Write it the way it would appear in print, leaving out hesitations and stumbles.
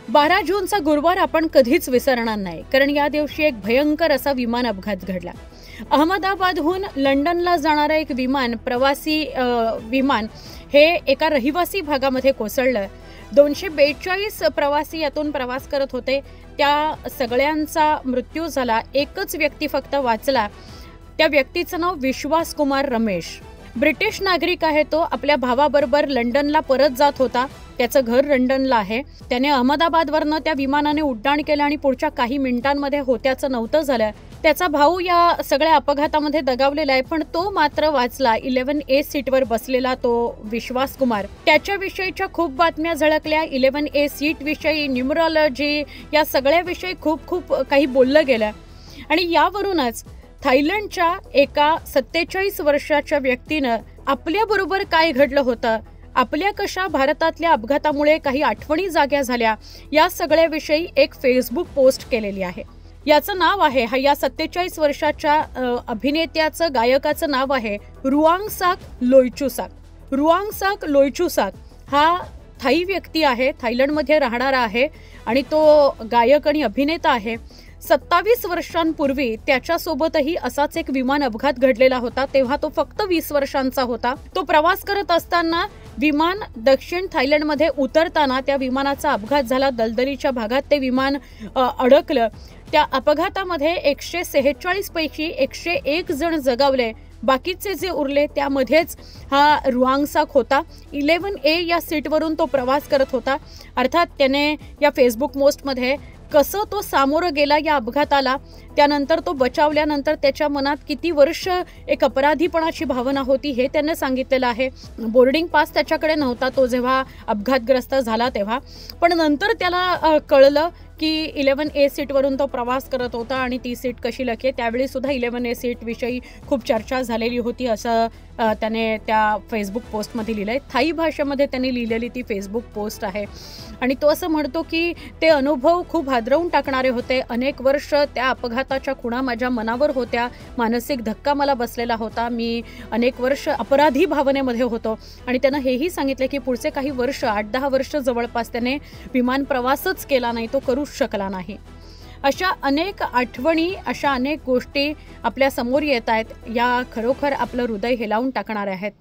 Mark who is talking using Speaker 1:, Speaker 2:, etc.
Speaker 1: 12 जूनचा गुरुवार आपण कधीच विसरणार नाही, कारण या दिवशी एक भयंकर असा विमान अपघात घडला. अहमदाबादहून लंडनला जाणारं एक प्रवासी विमान हे एका रहिवासी भागामध्ये कोसळलं. 242 प्रवासी यातून प्रवास करत होते. त्या सगळ्यांचा मृत्यू झाला. एकच व्यक्ती फक्त वाचला. त्या व्यक्तीचं नाव विश्वास कुमार रमेश. ब्रिटिश नागरिक आहे तो. आपल्या भावाबरोबर लंडनला परत जात होता. त्याचं घर लंडनला आहे. त्याने अहमदाबादवरनं त्या विमानाने उड्डाण केलं आणि पुढच्या काही मिनिटांमध्ये होत्याचं नव्हतं झालं. त्याचा भाऊ या सगळ्या अपघातामध्ये दगावलेला आहे, पण तो मात्र वाचला. 11A सीटवर बसलेला तो विश्वास कुमार. त्याच्याविषयीच्या खूप बातम्या झळकल्या. 11A सीट विषयी, न्यूमरॉलॉजी या सगळ्याविषयी खूप काही बोललं गेलं. आणि यावरूनच थायलंडच्या एका 47 वर्षाच्या व्यक्तीनं आपल्याबरोबर काय घडलं होतं, आपल्या कशा भारतातल्या अपघातामुळे काही आठवणी जाग्या झाल्या, या सगळ्याविषयी एक फेसबुक पोस्ट केलेली आहे. याचं नाव आहे, या 47 वर्षाच्या अभिनेत्याचं, गायकाचं नाव आहे रुआंगसाक लोयचुसाक. रुआंगसाक लोयचुसाक हा थाई व्यक्ती आहे, थायलंडमध्ये राहणारा आहे आणि तो गायक आणि अभिनेता आहे. 27 वर्षांपूर्वी त्याच्यासोबतही असाच एक विमान अपघात घडलेला होता. तेव्हा तो फक्त 20 वर्षांचा होता. तो प्रवास करत असताना विमान दक्षिण थायलंडमध्ये उतरताना त्या विमानाचा अपघात झाला. दलदलीच्या भागात ते विमान अडकलं. त्या अपघातामध्ये 146 पैकी 101 जण जगावले. बाकीचे जे उरले त्यामध्येच हा रुआंगसाक होता. 11A या सीटवरून तो प्रवास करत होता. अर्थात त्याने या फेसबुक पोस्टमध्ये कसं तो सामोरं गेला या अपघाताला, त्यानंतर तो बचावल्यानंतर त्याच्या मनात किती वर्ष एक अपराधीपणाची भावना होती हे त्याने सांगितलेलं आहे. बोर्डिंग पास त्याच्याकडे नव्हता तो जेव्हा अपघातग्रस्त झाला तेव्हा, पण नंतर त्याला कळलं की 11A सीटवरून तो प्रवास करत होता आणि ती सीट कशी लके. त्यावेळी सुद्धा 11A सीटविषयी खूप चर्चा झालेली होती, असं त्याने त्या फेसबुक पोस्टमध्ये लिहिलंय. थाई भाषेमध्ये त्यांनी लिहिलेली ती फेसबुक पोस्ट आहे. आणि तो असं म्हणतो की ते अनुभव खूप हादरवून टाकणारे होते. अनेक वर्ष त्या अपघाताच्या खुणा माझ्या मनावर होत्या. मानसिक धक्का मला बसलेला होता. मी अनेक वर्ष अपराधी भावनेमध्ये होतो. आणि त्यानं हेही सांगितलं की पुढचे काही वर्ष, 8-10 वर्ष जवळपास त्याने विमान प्रवासच केला नाही, तो करूच शकला नाही. अशा अनेक आठवणी, अशा अनेक गोष्टी आपल्या समोर येत आहेत. या खरोखर आपलं हृदय हेलावून टाकणाऱ्या आहेत.